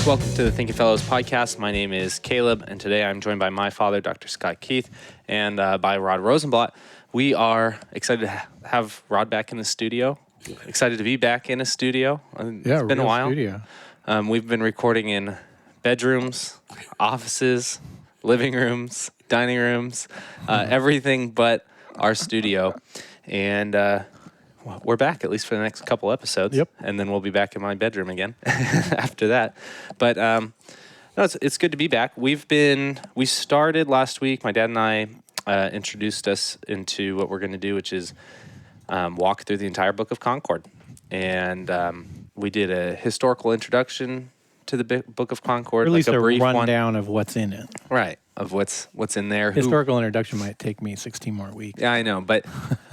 Welcome to the Thinking Fellows podcast. My name is Caleb, and today I'm joined by my father, Dr. Scott Keith, and by Rod Rosenblatt. We are excited to have Rod back in the studio. Excited to be back in a studio. It's been a while. Studio. We've been recording in bedrooms, offices, living rooms, dining rooms, everything but our studio. And we're back, at least for the next couple episodes. Yep. And then we'll be back in my bedroom again after that. But no, it's good to be back. We started last week. My dad and I introduced us into what we're going to do, which is walk through the entire Book of Concord. And we did a historical introduction to the Book of Concord. Or at least like a brief rundown of what's in it. Right, of what's in there. Historical introduction might take me 16 more weeks. Yeah, I know. But,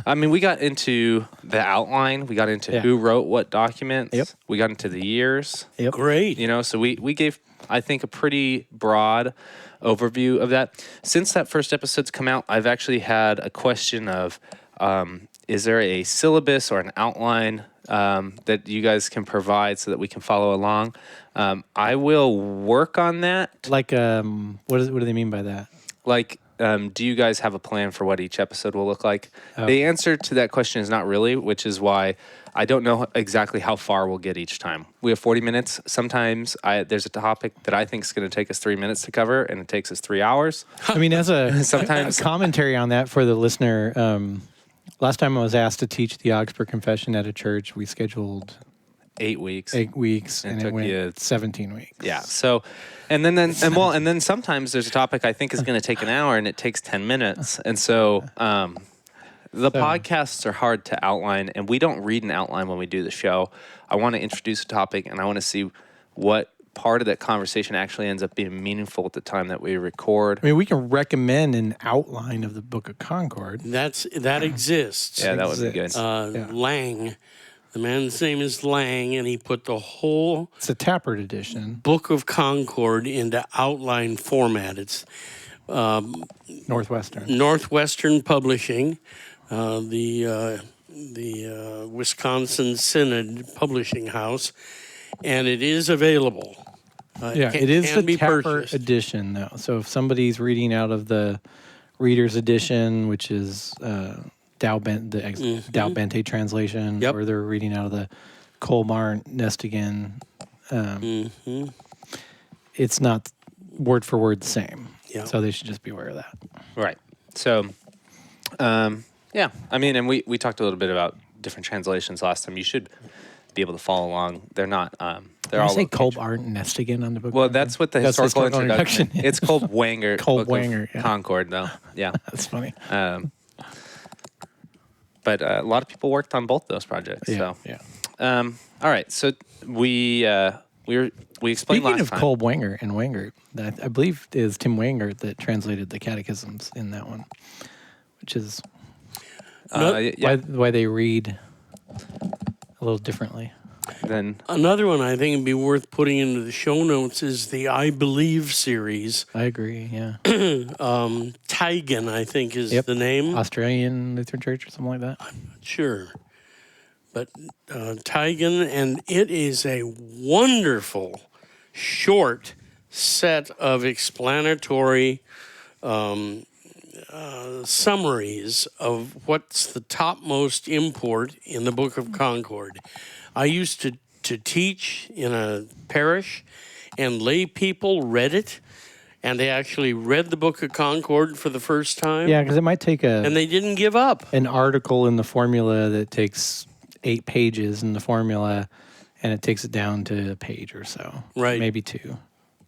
I mean, we got into the outline. We got into who wrote what documents. Yep. We got into the years. Yep. Great. You know, so we gave, I think, a pretty broad overview of that. Since that first episode's come out, I've actually had a question of, is there a syllabus or an outline that you guys can provide so that we can follow along? I will work on that. Like, what do they mean by that? Like, do you guys have a plan for what each episode will look like? Oh. The answer to that question is not really, which is why I don't know exactly how far we'll get each time. We have 40 minutes. Sometimes there's a topic that I think is going to take us 3 minutes to cover, and it takes us 3 hours. I mean, as a Sometimes- commentary on that for the listener, last time I was asked to teach the Augsburg Confession at a church, we scheduled 8 weeks. 8 weeks, and it took went you 17 weeks. Yeah. So, and then sometimes there's a topic I think is going to take an hour and it takes 10 minutes. And so, the podcasts are hard to outline, and we don't read an outline when we do the show. I want to introduce a topic, and I want to see what part of that conversation actually ends up being meaningful at the time that we record. I mean, we can recommend an outline of the Book of Concord. That exists. Yeah, that would be good. Lang, the man's name is Lang, and he put the whole It's a Tappert edition, Book of Concord into outline format. It's Northwestern Publishing, the Wisconsin Synod Publishing House, and it is available. It is can the be Tappert purchased. edition, though. So if somebody's reading out of the Reader's Edition, which is Dow Bente translation, Yep. or they're reading out of the Colmar Nestigan, it's not word for word the same. Yeah. So they should just be aware of that. Right. So, yeah. I mean, and we talked a little bit about different translations last time. You should be able to follow along. They're not. They're all. Say Colmar Nestigan on the book. Well, that's what the historical introduction. It's called Wanger. Kolb Book of Wanger, yeah. Concord, though. Yeah. That's funny. But a lot of people worked on both those projects. Yeah. So. Yeah. All right. So we explained Speaking last of time. Kolb Wanger and Wangert, that I believe it is Tim Wangert that translated the catechisms in that one, which is why they read a little differently. Then Another one I think would be worth putting into the show notes is the I Believe series. I agree, yeah. Teigen, I think, is the name. Australian Lutheran Church or something like that. Sure. But Teigen, and it is a wonderful, short set of explanatory summaries of what's the topmost import in the Book of Concord. I used to teach in a parish, and lay people read it, and they actually read the Book of Concord for the first time. Yeah, because it might take And they didn't give up. an article in the formula that takes 8 pages in the formula, and it takes it down to a page or so. Right. Maybe 2.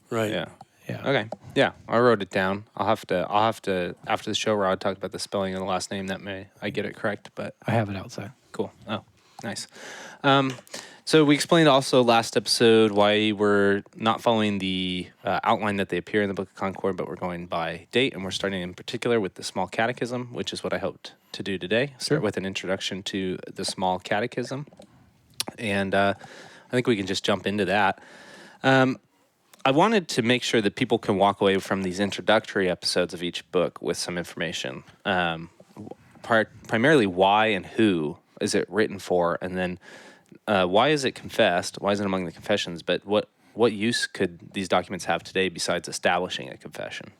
Right. yeah. Yeah. Okay. Yeah, I wrote it down. I'll have to after the show. Rod talked about the spelling of the last name. That may I get it correct, but I have it outside. cool. Oh, nice. So we explained also last episode why we're not following the outline that they appear in the Book of Concord, but we're going by date, and we're starting in particular with the Small Catechism, which is what I hoped to do today. Start with an introduction to the Small Catechism, and I think we can just jump into that. I wanted to make sure that people can walk away from these introductory episodes of each book with some information. Primarily why and who is it written for, and then why is it confessed? Why is it among the confessions? But what what use could these documents have today besides establishing a confession?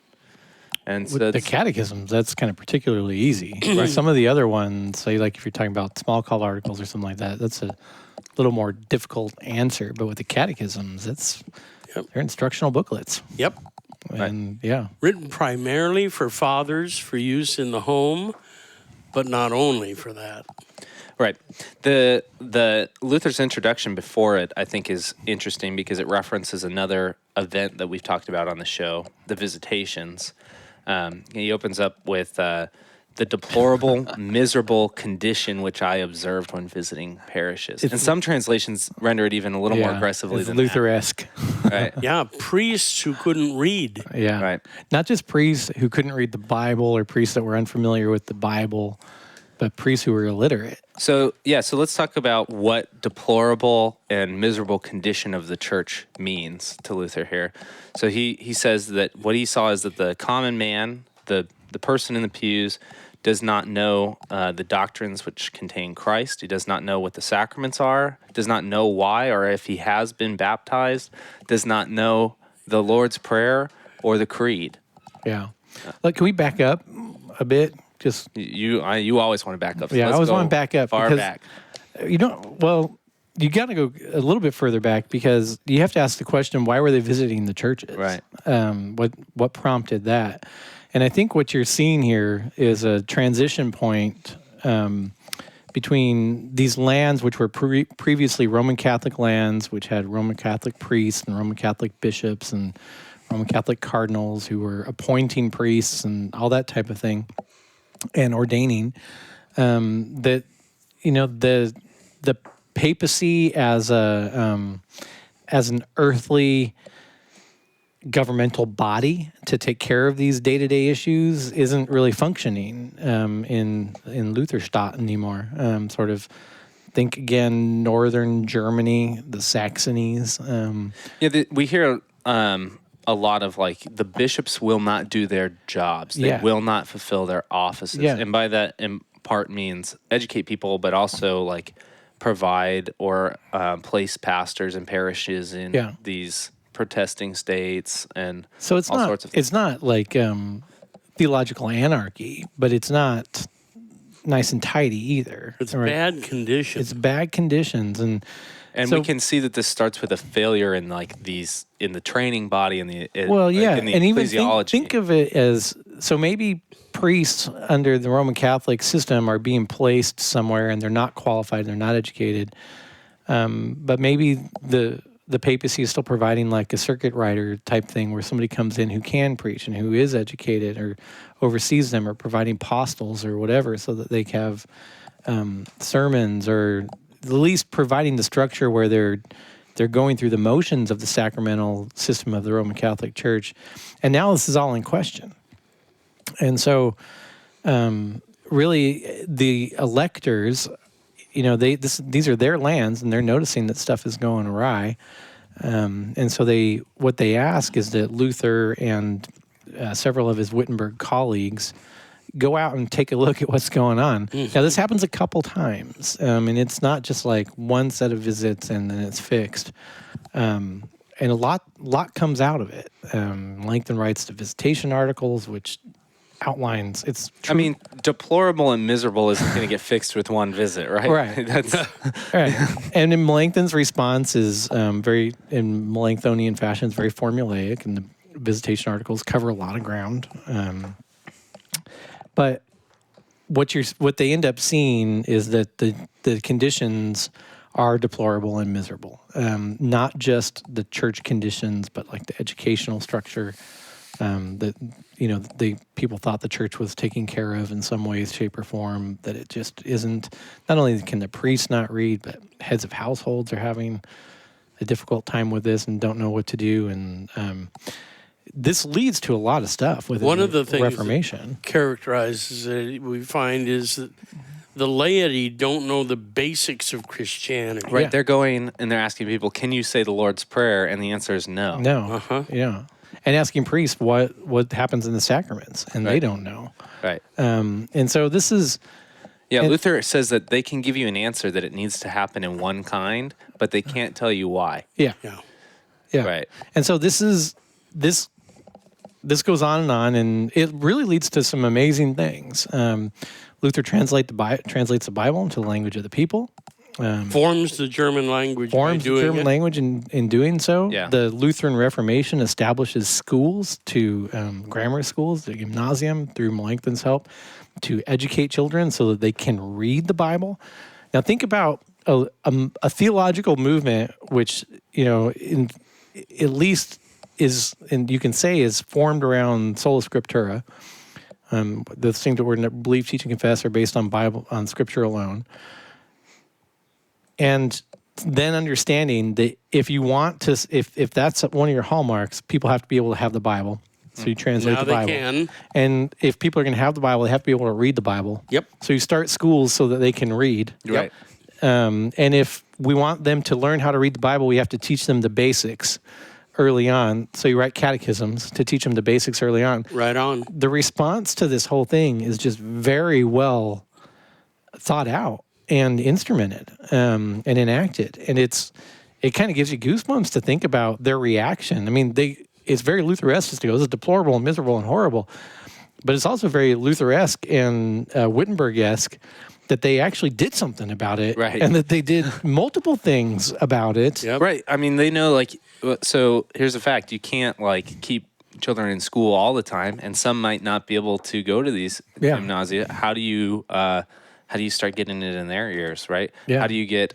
And so With the catechisms, that's kind of particularly easy. Right. Some of the other ones, say like if you're talking about small call articles or something like that, that's a little more difficult answer. But with the catechisms, they're instructional booklets. Yep. And yeah, Written primarily for fathers for use in the home, but not only for that. right. The Luther's introduction before it, I think, is interesting because it references another event that we've talked about on the show, the visitations. He opens up with the deplorable, miserable condition which I observed when visiting parishes. And some translations render it even a little more aggressively it's than Luther-esque. that. Right. Yeah, priests who couldn't read. Yeah. Right. Not just priests who couldn't read the Bible or priests that were unfamiliar with the Bible, but priests who were illiterate. So let's talk about what deplorable and miserable condition of the church means to Luther here. So he says that what he saw is that the common man, the person in the pews, does not know the doctrines which contain Christ. He does not know what the sacraments are, does not know why or if he has been baptized, does not know the Lord's Prayer or the Creed. Yeah. Look, can we back up a bit? Just You always want to back up. So yeah, I let's always go want to back up far because back. you got to go a little bit further back because you have to ask the question: why were they visiting the churches? Right. What prompted that? And I think what you're seeing here is a transition point between these lands, which were previously Roman Catholic lands, which had Roman Catholic priests and Roman Catholic bishops and Roman Catholic cardinals who were appointing priests and all that type of thing, and ordaining. The papacy as an earthly governmental body to take care of these day-to-day issues isn't really functioning in Lutherstadt anymore. Sort of think again, northern Germany, the Saxonies. We hear a lot of like the bishops will not do their jobs. They will not fulfill their offices. Yeah. And by that in part means educate people, but also like provide or place pastors and parishes in these protesting states and so it's all not, sorts of things. It's not like theological anarchy, but it's not nice and tidy either. It's bad conditions. It's bad conditions. And we can see that this starts with a failure in like these in the training body and the in the and even ecclesiology. think of it as so maybe priests under the Roman Catholic system are being placed somewhere and they're not qualified, they're not educated, but maybe the papacy is still providing like a circuit rider type thing where somebody comes in who can preach and who is educated or oversees them or providing apostles or whatever so that they have sermons or at least providing the structure where they're going through the motions of the sacramental system of the Roman Catholic Church. And now this is all in question. And so really the electors, these are their lands and they're noticing that stuff is going awry. And so what they ask is that Luther and several of his Wittenberg colleagues go out and take a look at what's going on. Mm-hmm. Now, this happens a couple times, and it's not just like one set of visits and then it's fixed. And a lot comes out of it. Langton writes the visitation articles, which outlines it's true. I mean, deplorable and miserable isn't going to get fixed with one visit, right? Right. That's right. And in Melanchthon's response is very, in Melanchthonian fashion, it's very formulaic, and the visitation articles cover a lot of ground. But what they end up seeing is that the conditions are deplorable and miserable. Not just the church conditions, but like the educational structure. That the people thought the church was taking care of in some ways, shape, or form. That it just isn't. Not only can the priests not read, but heads of households are having a difficult time with this and don't know what to do. And this leads to a lot of stuff with one of the things Reformation. That characterizes it, we find, is that the laity don't know the basics of Christianity. right. Yeah. They're going and they're asking people, "Can you say the Lord's Prayer?" And the answer is no. No. Uh-huh. Yeah. And asking priests what happens in the sacraments, and they don't know. Right. And so this is. Yeah, Luther says that they can give you an answer that it needs to happen in one kind, but they can't tell you why. Yeah. Yeah. Yeah. Right. And so this goes on, and it really leads to some amazing things. Luther translates the Bible into the language of the people. Forms the German language by Forms the doing German it. language in doing so. Yeah. The Lutheran Reformation establishes schools grammar schools, the gymnasium, through Melanchthon's help, to educate children so that they can read the Bible. Now think about a theological movement which, at least is, and you can say, is formed around sola scriptura. The things that we're going to believe, teach, and confess are based on Scripture alone. And then understanding that if you want to, if that's one of your hallmarks, people have to be able to have the Bible. So you translate Now the they Bible. can. And if people are going to have the Bible, they have to be able to read the Bible. Yep. So you start schools so that they can read. Right. And if we want them to learn how to read the Bible, we have to teach them the basics early on. So you write catechisms to teach them the basics early on. Right on. The response to this whole thing is just very well thought out and instrumented and enacted. And it kind of gives you goosebumps to think about their reaction. I mean, it's very Lutheresque to go, this is deplorable and miserable and horrible. But it's also very Lutheresque and Wittenberg-esque that they actually did something about it. Right. And that they did multiple things about it. Yep. Right. I mean, they know, like, so here's the fact. You can't, like, keep children in school all the time, and some might not be able to go to these gymnasia. How do you start getting it in their ears, right? Yeah. How do you get,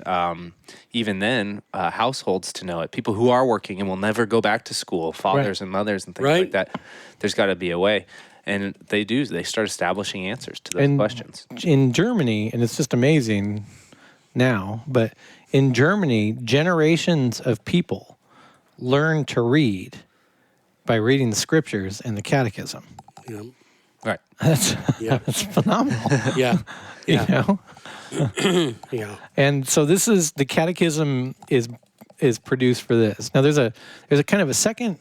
even then, households to know it? People who are working and will never go back to school, fathers and mothers and things like that. There's got to be a way. And they do. They start establishing answers to those questions. In Germany, and it's just amazing now, but in Germany, generations of people learn to read by reading the scriptures and the catechism. Yeah. Right. That's Yeah. that's phenomenal. Yeah. You know? Yeah. And so this is the catechism is produced for this. Now there's a kind of a second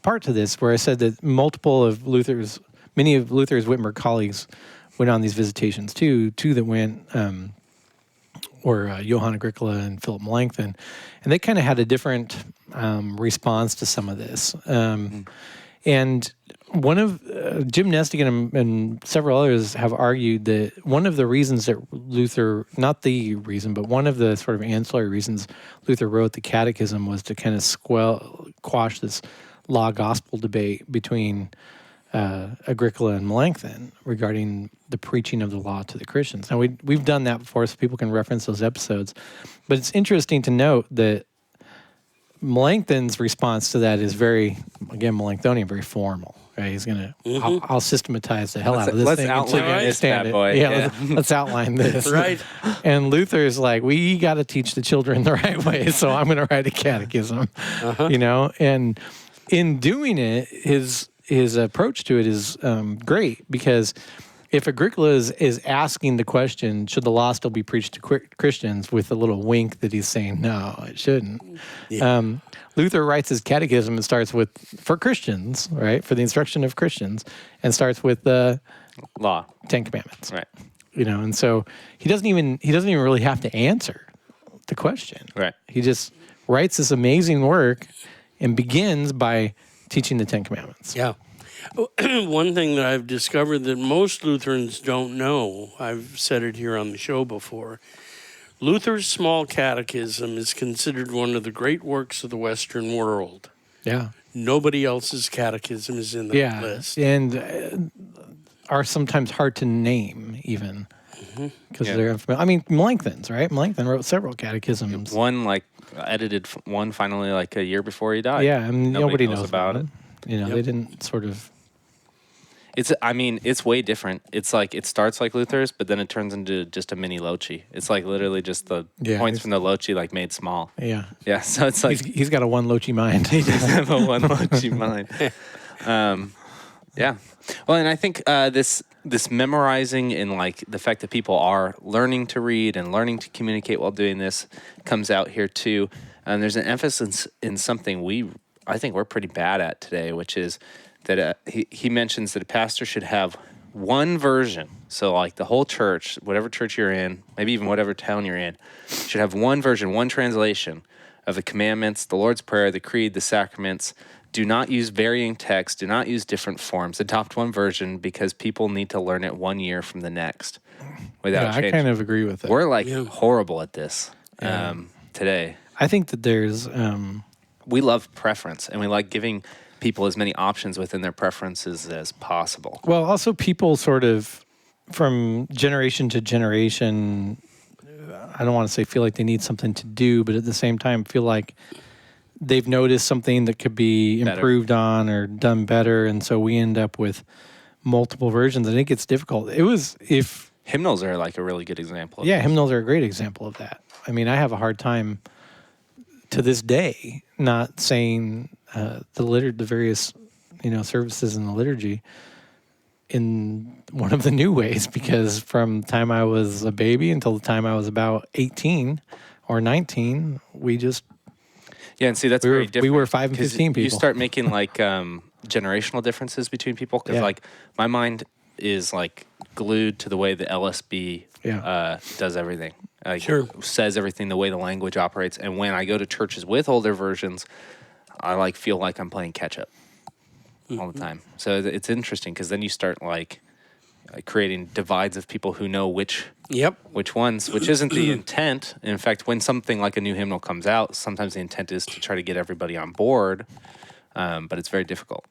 part to this where I said that many of Luther's Wittenberg colleagues went on these visitations too. Two that went were Johann Agricola and Philip Melanchthon, and they kind of had a different response to some of this. And one of Jim Nestigan and several others have argued that one of the reasons that Luther, not the reason, but one of the sort of ancillary reasons Luther wrote the Catechism was to kind of quash this law-gospel debate between Agricola and Melanchthon regarding the preaching of the law to the Christians. Now, we've done that before, so people can reference those episodes. But it's interesting to note that Melanchthon's response to that is very, again, Melanchthonian, very formal. Right? He's going to, I'll systematize the hell out of this Let's thing until outline you this understand bad it. boy. Yeah, let's outline this. Right. And Luther's like, we got to teach the children the right way, so I'm going to write a catechism. And in doing it, his approach to it is great, because if Agricola is asking the question, should the law still be preached to Christians, with a little wink that he's saying, no, it shouldn't. Yeah. Luther writes his catechism and starts with, for Christians, right, for the instruction of Christians, and starts with the Law. 10 Commandments. Right. And so he doesn't even really have to answer the question. Right. He just writes this amazing work and begins by teaching the 10 Commandments. Yeah. One thing that I've discovered that most Lutherans don't know, I've said it here on the show before, Luther's Small Catechism is considered one of the great works of the Western world. Yeah. Nobody else's catechism is in that list. And are sometimes hard to name even because Yeah. they're unfamiliar. I mean, Melanchthon's, right? Melanchthon wrote several catechisms. One edited one finally a year before he died. Yeah, and nobody knows about it. them. They didn't sort of. It's way different. It's like it starts like Luther's, but then it turns into just a mini Lochi. It's like literally just the points from the Lochi made small. Yeah. Yeah, so it's like He's got a one Lochi mind. he doesn't have a one Lochi mind. Yeah. Well, and I think this memorizing and the fact that people are learning to read and learning to communicate while doing this comes out here too. And there's an emphasis in something I think we're pretty bad at today, which is that he mentions that a pastor should have one version. So the whole church, whatever church you're in, maybe even whatever town you're in, should have one version, one translation of the commandments, the Lord's Prayer, the Creed, the sacraments. Do not use varying texts. Do not use different forms. Adopt one version because people need to learn it 1 year from the next without Yeah, change. I kind of agree with it. We're like horrible at this today. I think that there's We love preference, and we like giving people as many options within their preferences as possible. well, also people sort of from generation to generation, I don't want to say feel like they need something to do, but at the same time feel like they've noticed something that could be improved on or done better, and so we end up with multiple versions. I think it's difficult. Hymnals are like a really good example of Yeah, this. hymnals are a great example of that. I mean, I have a hard time to this day not saying the various services in the liturgy in one of the new ways, because from the time I was a baby until the time I was about 18 or 19, Yeah, and see, that's we very were different. 5 and 'cause 15 people. You start making like generational differences between people because Yeah. like my mind is like glued to the way the LSB does everything. Like, says everything, the way the language operates. And when I go to churches with older versions, I like feel like I'm playing catch up all the time. So it's interesting because then you start like creating divides of people who know which ones, which isn't the intent. In fact, when something like a new hymnal comes out, sometimes the intent is to try to get everybody on board, but it's very difficult.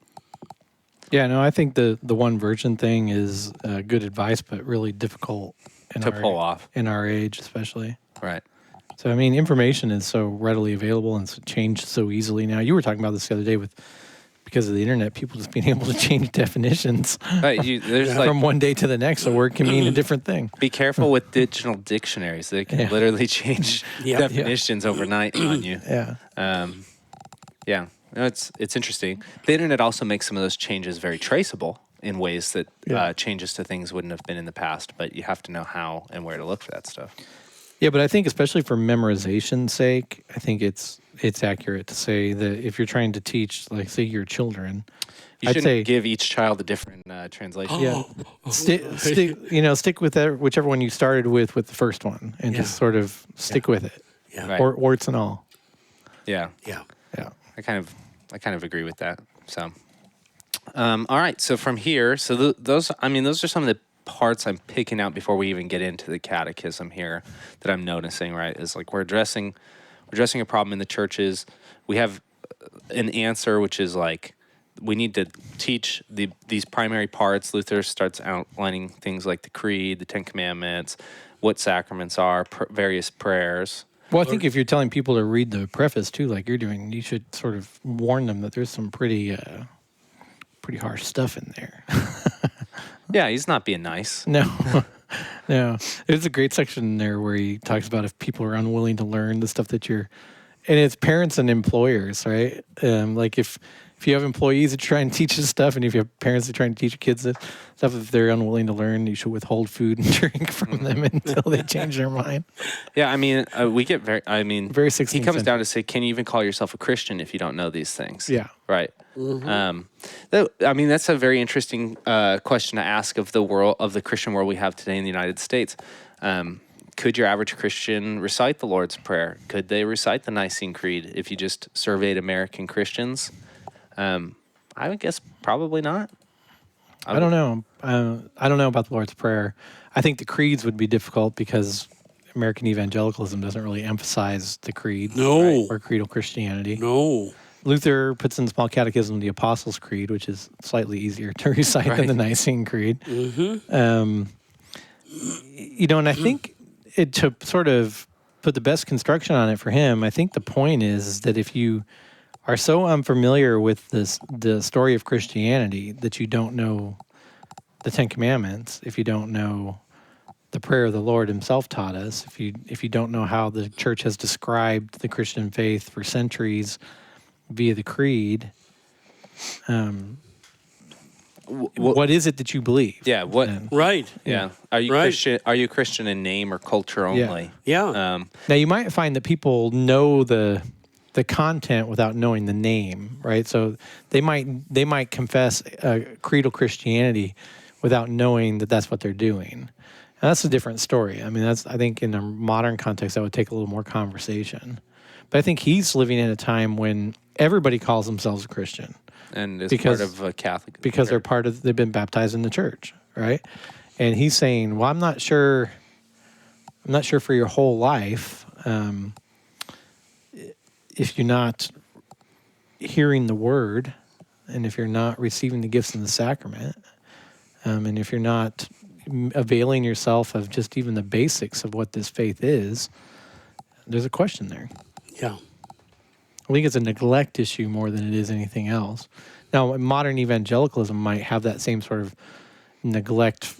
Yeah, no, I think the one version thing is good advice, but really difficult To pull off. in our age, especially. Right. So, I mean, information is so readily available and it's changed so easily now. You were talking about this the other day because of the internet, people just being able to change definitions Right. There's like, from one day to the next. A word can mean a different thing. be careful with digital dictionaries. They can literally change definitions overnight on you. Yeah. Yeah. No, it's interesting. The internet also makes some of those changes very traceable in ways that changes to things wouldn't have been in the past, but you have to know how and where to look for that stuff. Yeah, but I think especially for memorization's sake, I think it's accurate to say that if you're trying to teach, like, say, your children, You shouldn't give each child a different translation. Yeah, stick with whichever one you started with the first one, and just sort of stick with it, Right. or warts and all. Yeah. Yeah. I kind of agree with that. So, all right. So from here, those are some of the parts I'm picking out before we even get into the catechism here that I'm noticing. Right, is like we're addressing a problem in the churches. We have an answer, which is like we need to teach these primary parts. Luther starts outlining things like the Creed, the Ten Commandments, what sacraments are, various prayers. Well, I think if you're telling people to read the preface too, like you're doing, you should sort of warn them that there's some pretty harsh stuff in there. Yeah, he's not being nice. No. There's a great section in there where he talks about if people are unwilling to learn the stuff that and it's parents and employers, right? Like if you have employees that try and teach this stuff, and if you have parents that try and teach your kids this stuff, if they're unwilling to learn, you should withhold food and drink from them until they change their mind. Yeah, I mean, we get very 16th he comes century. down to say, can you even call yourself a Christian if you don't know these things? Yeah. Right. That's a very interesting question to ask of the Christian world we have today in the United States. Could your average Christian recite the Lord's Prayer? Could they recite the Nicene Creed if you just surveyed American Christians? I would guess probably not. I don't know. I don't know about the Lord's Prayer. I think the creeds would be difficult because American evangelicalism doesn't really emphasize the creed. No. Or creedal Christianity. No. Luther puts in the Small Catechism the Apostles' Creed, which is slightly easier to recite than the Nicene Creed. Mm-hmm. And I think to sort of put the best construction on it for him, I think the point is that if you are so unfamiliar with the story of Christianity that you don't know the Ten Commandments, if you don't know the prayer the Lord himself taught us, if you don't know how the church has described the Christian faith for centuries via the creed, what is it that you believe? Yeah. What? Right. Yeah. Are you Christian? Are you Christian in name or culture only? Yeah. Now you might find that people know the content without knowing the name, right? So they might confess creedal Christianity without knowing that that's what they're doing. And that's a different story. I mean, I think in a modern context, that would take a little more conversation. But I think he's living in a time when everybody calls themselves a Christian And is because- part of a Catholic. because they've been baptized in the church, right? And he's saying, well, I'm not sure for your whole life, if you're not hearing the word, and if you're not receiving the gifts in the sacrament, and if you're not availing yourself of just even the basics of what this faith is, there's a question there. Yeah. I think it's a neglect issue more than it is anything else. Now, modern evangelicalism might have that same sort of neglect,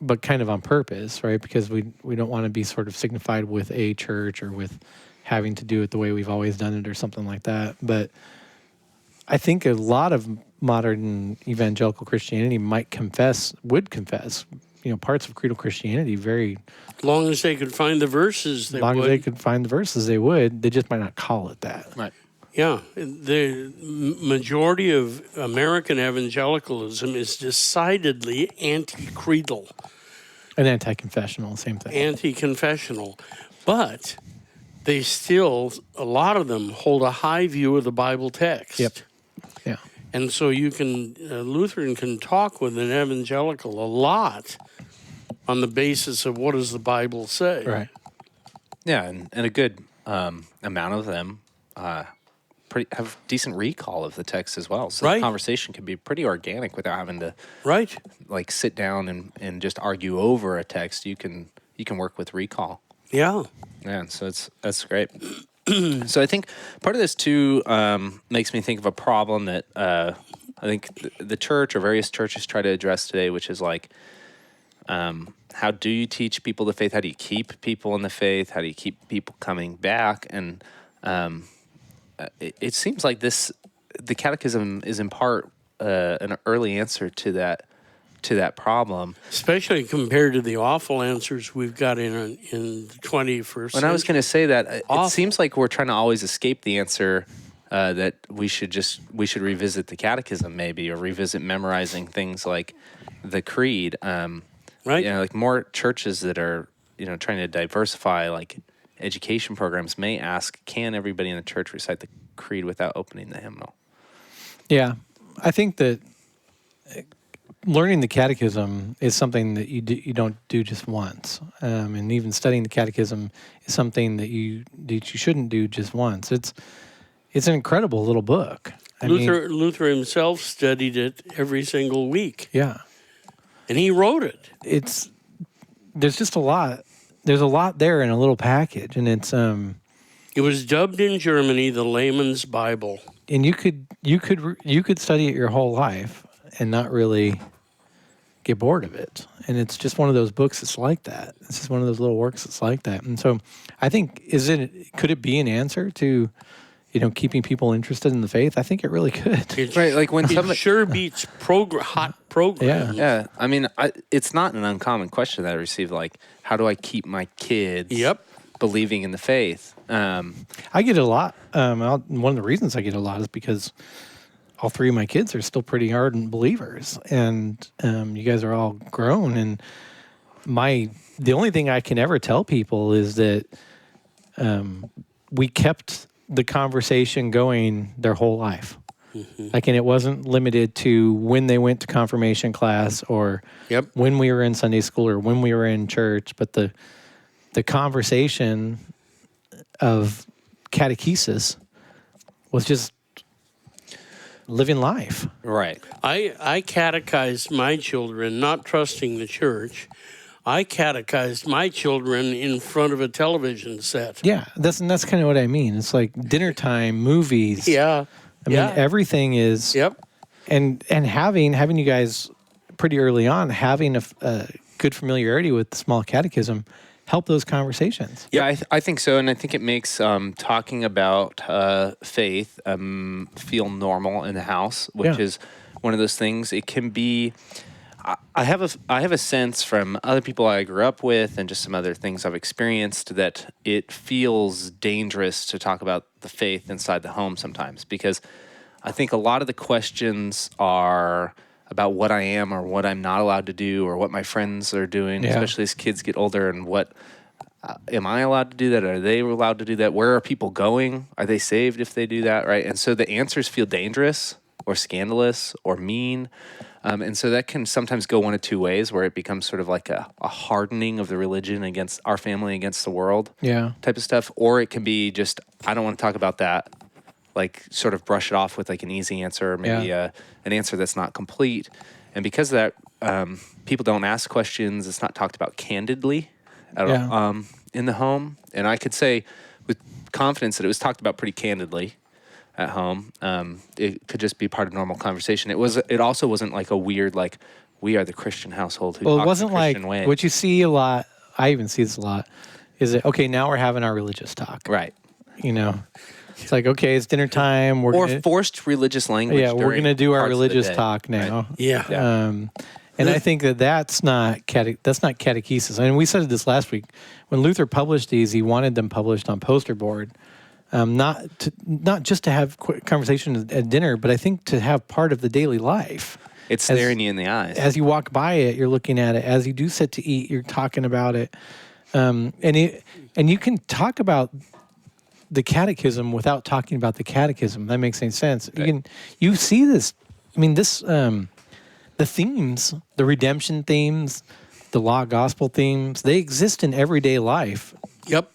but kind of on purpose, right? Because we don't want to be sort of signified with a church or with having to do it the way we've always done it or something like that. But I think a lot of modern evangelical Christianity would confess, parts of creedal Christianity very... As long as they could find the verses, they As long would. as they could find the verses, they would. They just might not call it that. Right. Yeah, the majority of American evangelicalism is decidedly anti-creedal, And anti-confessional, same thing. anti-confessional, but they still, a lot of them hold a high view of the Bible text. Yep. Yeah. And so Lutheran can talk with an evangelical a lot on the basis of what does the Bible say. Right. Yeah, and a good amount of them have decent recall of the text as well. So Right. the conversation can be pretty organic without having to Right. like sit down and just argue over a text. You can work with recall. Yeah. Yeah, so that's great. So I think part of this too makes me think of a problem that I think the church or various churches try to address today, which is like, how do you teach people the faith? How do you keep people in the faith? How do you keep people coming back? And it seems like the Catechism is in part an early answer to that problem. Especially compared to the awful answers we've got in the 21st century. And I was going to say that Awful. it seems like we're trying to always escape the answer that we should revisit the Catechism maybe, or revisit memorizing things like the Creed. Right. You know, like more churches that are trying to diversify like education programs may ask, can everybody in the church recite the Creed without opening the hymnal? Yeah. I think that learning the Catechism is something that you don't do just once, and even studying the Catechism is something that you shouldn't do just once. It's an incredible little book. Luther himself studied it every single week, Yeah, and he wrote it. There's just a lot. There's a lot there in a little package, and it's It was dubbed in Germany the layman's Bible. and you could study it your whole life and not really get bored of it. And it's just one of those books that's like that. It's just one of those little works that's like that. And so I think could it be an answer to keeping people interested in the faith? I think it really could. Right, like when It somebody sure beats hot programs. Yeah, I mean, it's not an uncommon question that I receive. Like, how do I keep my kids believing in the faith? I get it a lot. One of the reasons I get it a lot is because all three of my kids are still pretty ardent believers, and you guys are all grown. And the only thing I can ever tell people is that we kept the conversation going their whole life. Mm-hmm. Like, and it wasn't limited to when they went to confirmation class or when we were in Sunday school or when we were in church, but the conversation of catechesis was just living life. Right. I catechized my children, not trusting the church. I catechized my children in front of a television set. Yeah, that's kind of what I mean. It's like dinner time, movies. Yeah. I mean, everything is. Yep. And having you guys pretty early on, having a good familiarity with the small catechism, help those conversations. Yeah, I think so, and I think it makes talking about faith feel normal in the house, which is one of those things. It can be. I have a sense from other people I grew up with and just some other things I've experienced that it feels dangerous to talk about the faith inside the home sometimes, because I think a lot of the questions are about what I am or what I'm not allowed to do or what my friends are doing, Yeah. especially as kids get older, and what am I allowed to do that? Are they allowed to do that? Where are people going? Are they saved if they do that, right? And so the answers feel dangerous or scandalous or mean. And so that can sometimes go one of two ways, where it becomes sort of like a hardening of the religion against our family, against the world Yeah. type of stuff. Or it can be just, I don't want to talk about that, like sort of brush it off with like an easy answer, or maybe an answer that's not complete. And because of that, people don't ask questions. It's not talked about candidly at all, in the home. And I could say with confidence that it was talked about pretty candidly at home. It could just be part of normal conversation. It also wasn't like a weird, like, we are the Christian household who Well, it talk wasn't the like Christian way. what you see a lot. I even see this a lot. Is it okay? Now we're having our religious talk. Right. You know, it's like, okay, it's dinner time. We're Or gonna, forced religious language. yeah, we're during going to do our parts of the religious day. talk now. Right. Yeah. And I think that's not catechesis. I mean, we said this last week. When Luther published these, he wanted them published on poster board, not just to have conversation at dinner, but I think to have part of the daily life. It's staring you in the eyes. As you walk by it, you're looking at it. As you do sit to eat, you're talking about it. And you can talk about the catechism without talking about the catechism. That makes any sense. Right. You see this. I mean, this the themes, the redemption themes, the law gospel themes, they exist in everyday life. Yep.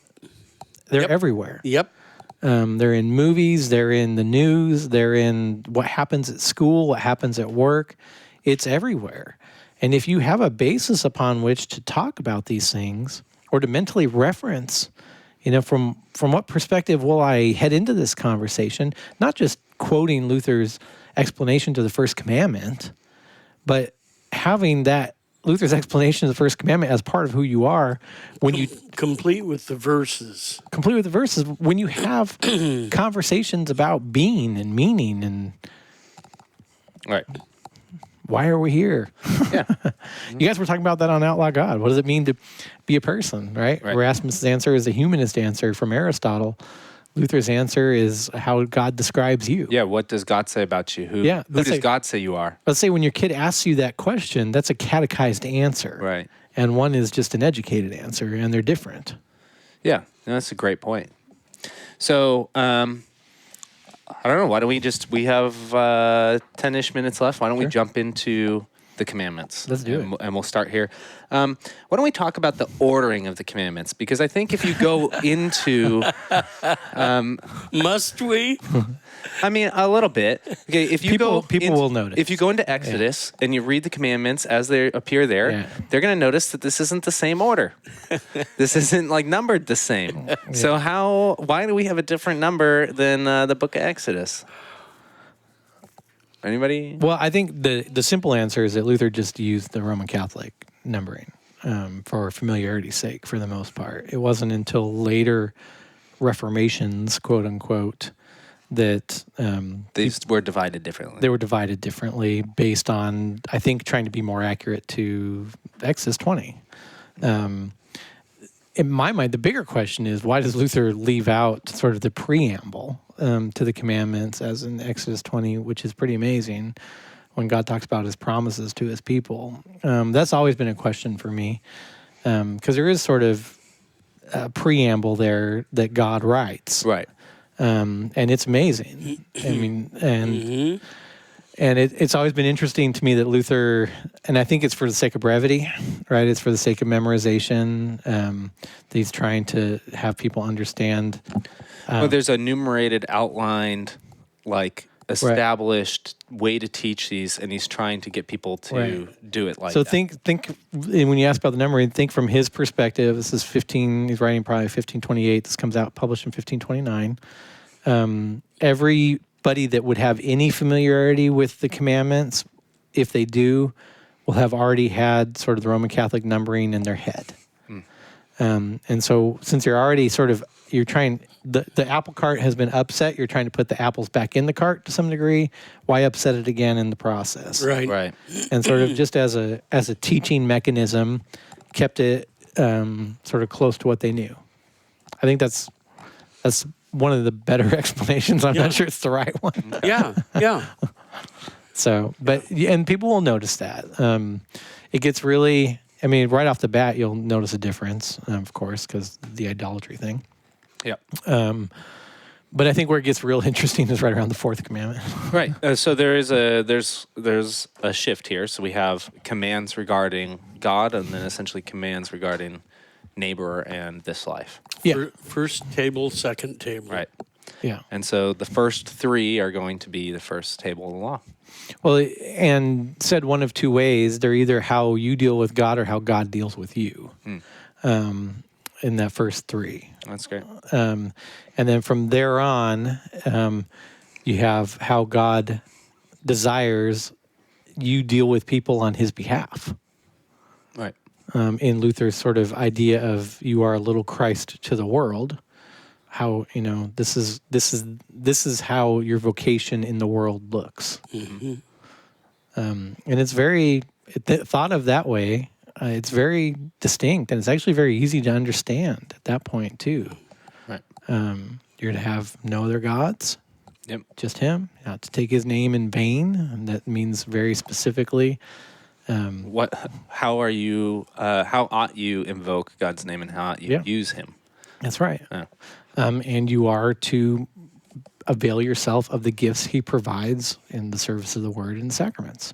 They're Yep. everywhere. Yep. They're in movies. They're in the news. They're in what happens at school, what happens at work. It's everywhere. And if you have a basis upon which to talk about these things or to mentally reference, from what perspective will I head into this conversation, not just quoting Luther's explanation to the first commandment, but having that Luther's explanation of the first commandment as part of who you are when you Complete with the verses. complete with the verses, when you have conversations about being and meaning and Right. why are we here? Yeah. You guys were talking about that on Outlaw God. What does it mean to be a person, right? Right. Erasmus' answer is a humanist answer from Aristotle. Luther's answer is how God describes you. Yeah. What does God say about you? Who Yeah, Who that's does like- God say you are? Let's say when your kid asks you that question, that's a catechized answer. Right. And one is just an educated answer, and they're different. Yeah. No, that's a great point. So, I don't know. Why don't we have 10-ish minutes left. Why don't we jump into the commandments? Let's do it. And we'll start here. Why don't we talk about the ordering of the commandments? Because I think if you go into, Must we? I mean, a little bit. Okay, if you People go, will notice. If you go into Exodus and you read the commandments as they appear there, Yeah. they're going to notice that this isn't the same order. This isn't like numbered the same. So why do we have a different number than the book of Exodus? Anybody? Well, I think the simple answer is that Luther just used the Roman Catholic numbering for familiarity's sake, for the most part. It wasn't until later Reformations, quote unquote, that These were divided differently. they were divided differently based on, I think, trying to be more accurate to Exodus 20. In my mind, the bigger question is, why does Luther leave out sort of the preamble to the commandments as in Exodus 20, which is pretty amazing when God talks about his promises to his people? That's always been a question for me, because there is sort of a preamble there that God writes. Right. And it's amazing. I mean, and it's always been interesting to me that Luther, and I think it's for the sake of brevity, right? It's for the sake of memorization. That he's trying to have people understand. Well, there's a numerated, outlined, like established way to teach these, and he's trying to get people to do it like So that. think when you ask about the numbering, think from his perspective. This is 15. He's writing probably 1528. This comes out published in 1529. Everybody that would have any familiarity with the commandments, if they do, will have already had sort of the Roman Catholic numbering in their head. And so since you're trying, the apple cart has been upset, you're trying to put the apples back in the cart to some degree. Why upset it again in the process? Right. Right. And sort of just as a teaching mechanism, kept it sort of close to what they knew. I think that's one of the better explanations. I'm not sure it's the right one. Yeah. Yeah. So, and people will notice that. It gets really, I mean, right off the bat, you'll notice a difference, of course, because the idolatry thing. Yep. But I think where it gets real interesting is right around the fourth commandment. Right. So there's a shift here. So we have commands regarding God, and then essentially commands regarding neighbor and this life. Yeah. First table, second table. Right. Yeah. And so the first three are going to be the first table of the law. Well, and said one of two ways. They're either how you deal with God or how God deals with you. In that first three. That's great. And then from there on, you have how God desires you deal with people on his behalf. Right. In Luther's sort of idea of you are a little Christ to the world, how, this is how your vocation in the world looks. Mm-hmm. And it's very, thought of that way, it's very distinct, and it's actually very easy to understand at that point too. Right. You're to have no other gods. Yep. Just him. Not to take his name in vain. And that means very specifically. How ought you invoke God's name, and how ought you use him? That's right. Yeah. And you are to avail yourself of the gifts he provides in the service of the word and the sacraments.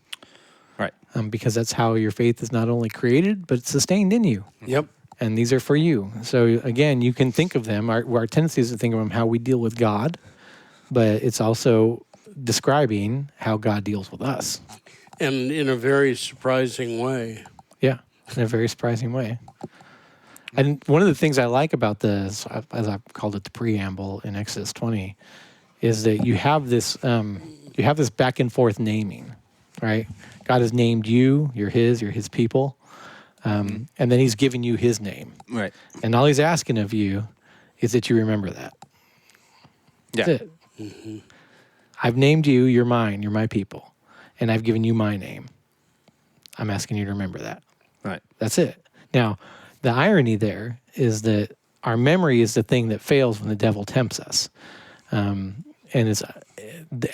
Right. Because that's how your faith is not only created, but sustained in you. Yep. And these are for you. So again, you can think of them. Our tendency is to think of them how we deal with God, but it's also describing how God deals with us. And in a very surprising way. Yeah, in a very surprising way. And one of the things I like about this, as I've called it the preamble in Exodus 20, is that you have this back and forth naming, right? God has named you, you're his people, and then he's given you his name. Right. And all he's asking of you is that you remember that. That's it. Mm-hmm. I've named you, you're mine, you're my people, and I've given you my name. I'm asking you to remember that. Right. That's it. Now, the irony there is that our memory is the thing that fails when the devil tempts us. And it's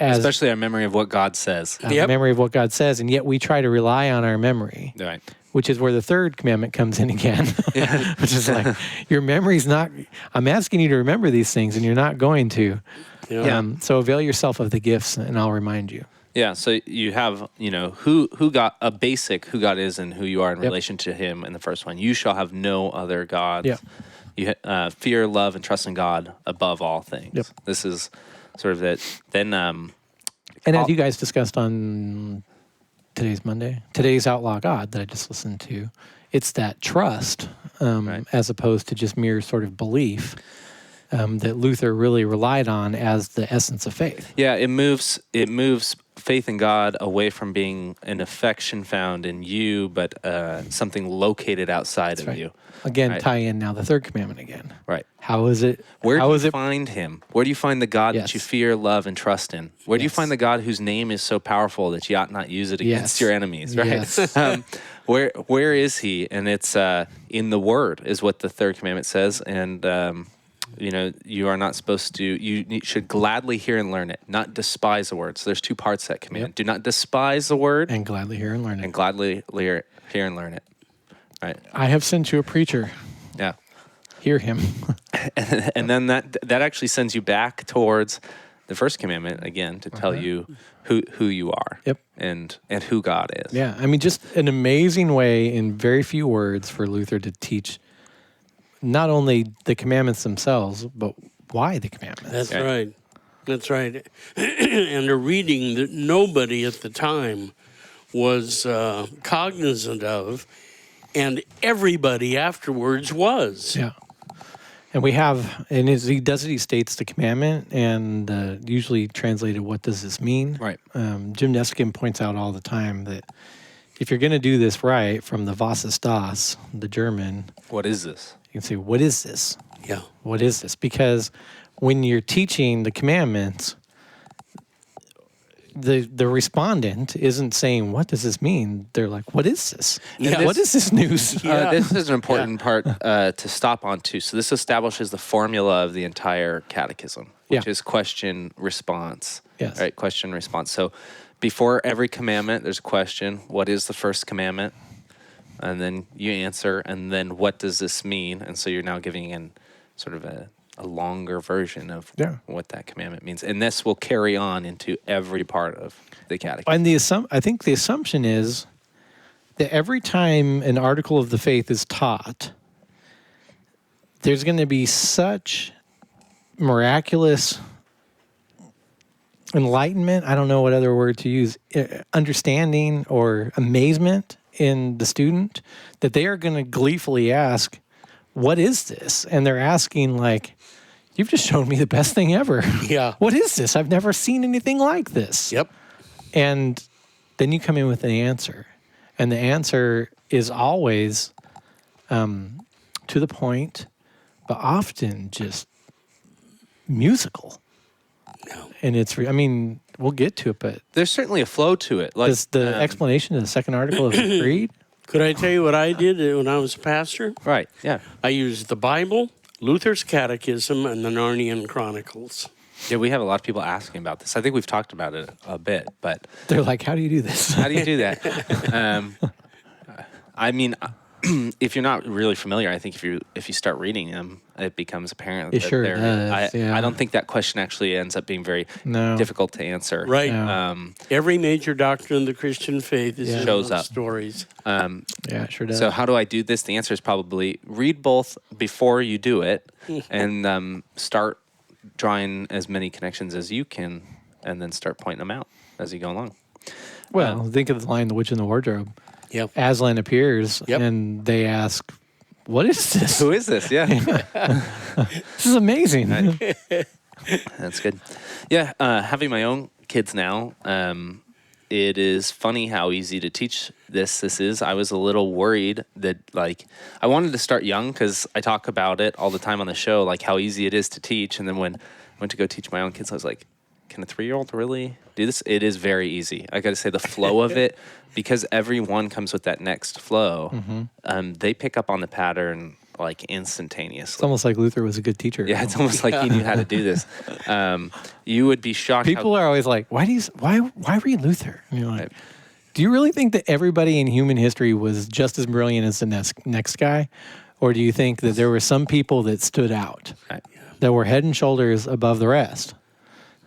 especially our memory of what God says. Memory of what God says, and yet we try to rely on our memory. Right. Which is where the third commandment comes in again. Which is like, your memory's not, I'm asking you to remember these things, and you're not going to. Yeah. So avail yourself of the gifts, and I'll remind you. Yeah, so you have, who got a basic who God is and who you are in relation to him in the first one. You shall have no other gods. Yeah. You fear, love, and trust in God above all things. Yep. This is sort of that. Then, and as you guys discussed on today's Outlaw God that I just listened to, it's that trust as opposed to just mere sort of belief that Luther really relied on as the essence of faith. Yeah, it moves faith in God away from being an affection found in you, but something located outside of you. Again, tie in now the third commandment again. Right. How is it? Where do you find him? Where do you find the God that you Yes. fear, love, and trust in? Where do you find the God whose name is so powerful that you ought not use it against your enemies? Right. Yes. Where is he? And it's in the Word, is what the third commandment says. And you are not supposed to. You should gladly hear and learn it, not despise the word. So there's two parts to that command. Yep. Do not despise the word, And gladly hear and learn it. and gladly hear and learn it. Right. I have sent you a preacher. Yeah. Hear him. And then that actually sends you back towards the first commandment again to tell you who you are. Yep. And who God is. Yeah, I mean, just an amazing way in very few words for Luther to teach not only the commandments themselves, but why the commandments. That's right. That's right. And a reading that nobody at the time was cognizant of, and everybody afterwards was. Yeah. And we have, and as he does it, he states the commandment, and usually translated, what does this mean? Right. Jim Neskin points out all the time that if you're going to do this right, from the Was ist das, the German, What is this? you can say, what is this? Yeah. What is this? Because when you're teaching the commandments, the respondent isn't saying, what does this mean? They're like, what is this? Yeah. What is this news? This is an important part to stop on too. So this establishes the formula of the entire catechism, which is question response. Yes. Right. Question response. So before every commandment, there's a question. What is the first commandment? And then you answer, and then what does this mean? And so you're now giving in sort of a longer version of what that commandment means. And this will carry on into every part of the catechism. And I think the assumption is that every time an article of the faith is taught, there's going to be such miraculous enlightenment, I don't know what other word to use, understanding or amazement in the student, that they are going to gleefully ask, what is this? And they're asking like, you've just shown me the best thing ever. Yeah. What is this? I've never seen anything like this. Yep. And then you come in with an answer. And the answer is always to the point, but often just musical. No. And we'll get to it, but There's certainly a flow to it. Like does the explanation of the second article of the creed? Could I tell you what I did when I was a pastor? Right, yeah. I used the Bible, Luther's Catechism, and the Narnian Chronicles. Yeah, we have a lot of people asking about this. I think we've talked about it a bit, but They're like, how do you do this? how do you do that? If you're not really familiar, I think if you start reading them, it becomes apparent. It that sure they're- does, yeah. I don't think that question actually ends up being very difficult to answer. Right. No. Every major doctrine of the Christian faith is in Shows those up. stories. Yeah, it sure does. So how do I do this? The answer is probably read both before you do it, and start drawing as many connections as you can, and then start pointing them out as you go along. well, think of the line, The Witch in the Wardrobe. Yep. Aslan appears, Yep. and they ask, what is this? Who is this? Yeah. This is amazing. That's good. Yeah, having my own kids now, it is funny how easy to teach this is. I was a little worried that, I wanted to start young because I talk about it all the time on the show, like how easy it is to teach. And then when I went to go teach my own kids, I was like, can a 3-year-old really do this? It is very easy. I got to say the flow of it, because everyone comes with that next flow. They pick up on the pattern instantaneously. It's almost like Luther was a good teacher. Yeah, it's almost like he knew how to do this. You would be shocked. People are always like, why read Luther? And you're like, do you really think that everybody in human history was just as brilliant as the next guy? Or do you think that there were some people that stood out, that were head and shoulders above the rest?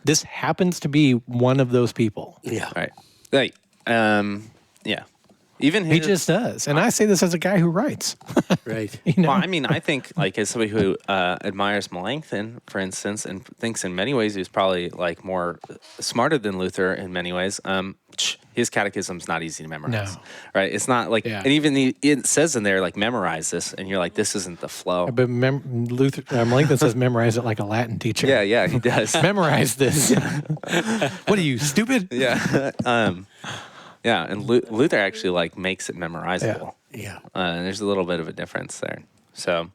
This happens to be one of those people. Yeah. Right. Yeah. Even He just does. And I say this as a guy who writes. Right. You know? Well, I mean, I think as somebody who admires Melanchthon, for instance, and thinks in many ways he was probably more smarter than Luther in many ways. His catechism's not easy to memorize, No. right? It's not and even it says in there memorize this, and you're like, this isn't the flow. But Melanchthon says memorize it like a Latin teacher. Yeah, he does. Memorize this. What are you, stupid? Yeah, and Luther actually makes it memorizable. Yeah. And there's a little bit of a difference there. So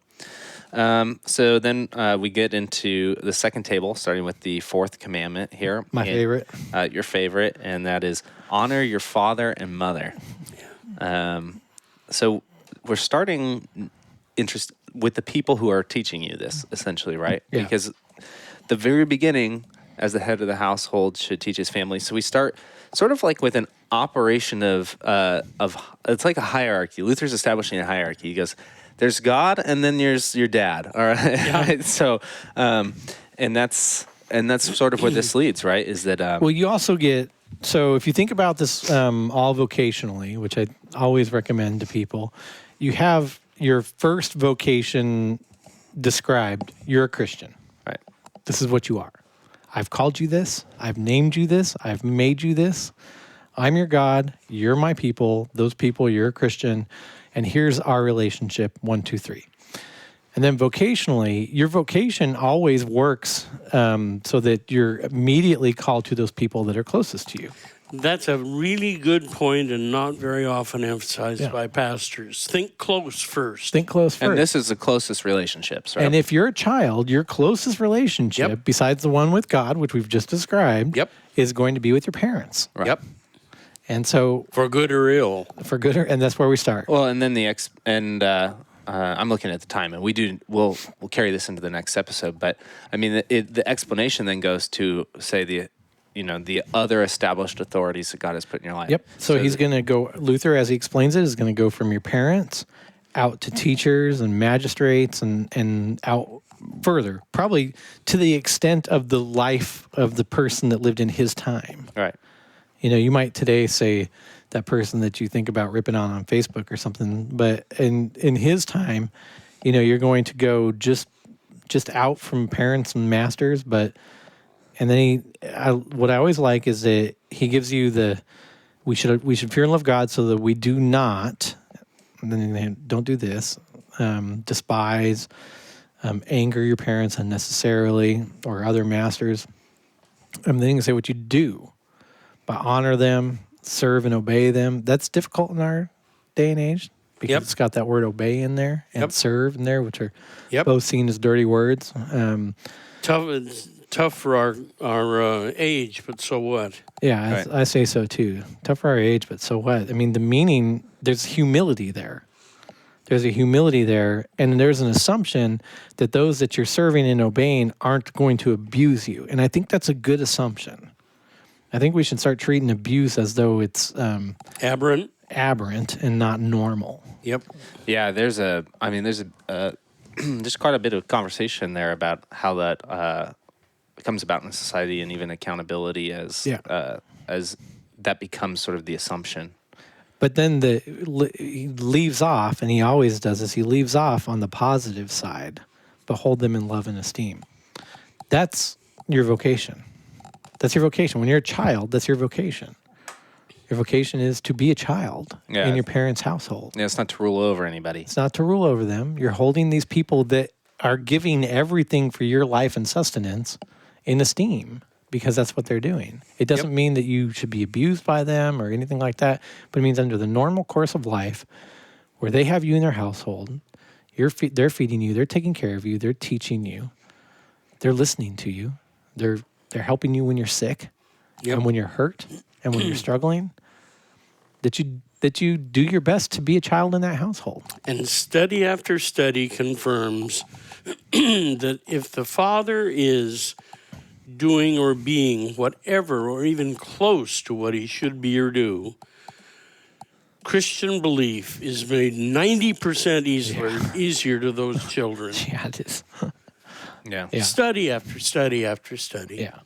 then we get into the second table, starting with the fourth commandment here. My favorite. Your favorite, and that is honor your father and mother. So we're starting with the people who are teaching you this, essentially, right? Yeah. Because the very beginning, as the head of the household, should teach his family. So we start sort of with an operation of it's like a hierarchy. Luther's establishing a hierarchy. He goes, there's God, and then there's your dad. All right. Yeah. So, and that's sort of where this leads, right? Is that Well, you also get, so if you think about this all vocationally, which I always recommend to people, you have your first vocation described. You're a Christian. right? This is what you are. I've called you this. I've named you this. I've made you this. I'm your God. You're my people. Those people, you're a Christian. And here's our relationship, 1, 2, 3. And then vocationally, your vocation always works so that you're immediately called to those people that are closest to you. That's a really good point and not very often emphasized by pastors. Think close first. Think close first. And this is the closest relationships, right? And if you're a child, your closest relationship, besides the one with God, which we've just described, is going to be with your parents. Right. Yep. And so, For good or ill. for good, and that's where we start. Well, and then I'm looking at the time, and we'll carry this into the next episode. But I mean, the explanation then goes to say the other established authorities that God has put in your life. Yep. So he's going to go, Luther, as he explains it, is going to go from your parents out to teachers and magistrates and out further, probably to the extent of the life of the person that lived in his time. Right. You might today say that person that you think about ripping on Facebook or something, but in his time, you're going to go just out from parents and masters, and then what I always like is that he gives you we should fear and love God so that we do not, and then don't do this, despise, anger your parents unnecessarily or other masters. And then you can say what you do, but honor them, serve and obey them. That's difficult in our day and age because it's got that word obey in there and serve in there, which are both seen as dirty words. Tough for our age, but so what? Yeah, Right. I say so too. Tough for our age, but so what? I mean, the meaning, there's humility there. There's a humility there, and there's an assumption that those that you're serving and obeying aren't going to abuse you. And I think that's a good assumption. I think we should start treating abuse as though it's Aberrant and not normal. Yep. Yeah, there's there's quite a bit of conversation there about how that comes about in society, and even accountability as that becomes sort of the assumption. But then he leaves off, and he always does this, he leaves off on the positive side, but hold them in love and esteem. That's your vocation. That's your vocation. When you're a child, that's your vocation. Your vocation is to be a child in your parents' household. Yeah, it's not to rule over anybody. It's not to rule over them. You're holding these people that are giving everything for your life and sustenance in esteem, because that's what they're doing. It doesn't mean that you should be abused by them or anything like that, but it means under the normal course of life, where they have you in their household, they're feeding you, they're taking care of you, they're teaching you, they're listening to you, they're helping you when you're sick and when you're hurt and when you're struggling, that you do your best to be a child in that household. And study after study confirms that if the father is doing or being whatever or even close to what he should be or do, Christian belief is made 90% easier to those children. Yeah, it is. Yeah. Yeah. Study after study. Yeah.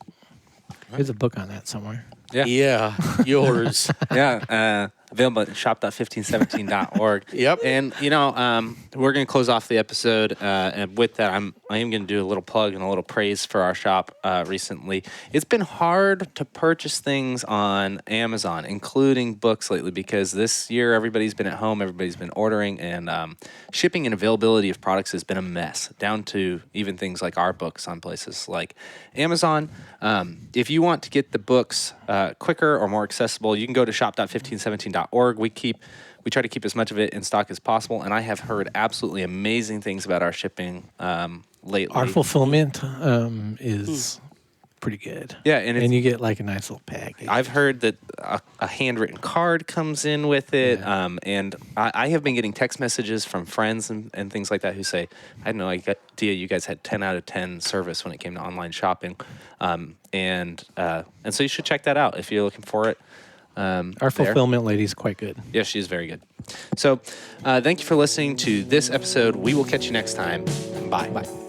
There's a book on that somewhere. Yeah, yours. Yeah, available at shop.1517.org. Yep. And, we're going to close off the episode. And with that, I am going to do a little plug and a little praise for our shop recently. It's been hard to purchase things on Amazon, including books lately, because this year everybody's been at home, everybody's been ordering, and shipping and availability of products has been a mess, down to even things like our books on places like Amazon. If you want to get the books quicker or more accessible, you can go to shop.1517.org. We try to keep as much of it in stock as possible, and I have heard absolutely amazing things about our shipping lately. Our fulfillment is pretty good. Yeah, and you get like a nice little package. I've heard that a handwritten card comes in with it, and I have been getting text messages from friends and things like that who say, I had no idea you guys had 10 out of 10 service when it came to online shopping, and so you should check that out if you're looking for it. Our fulfillment lady is quite good. Yeah, she's very good. So thank you for listening to this episode. We will catch you next time. Bye. Bye.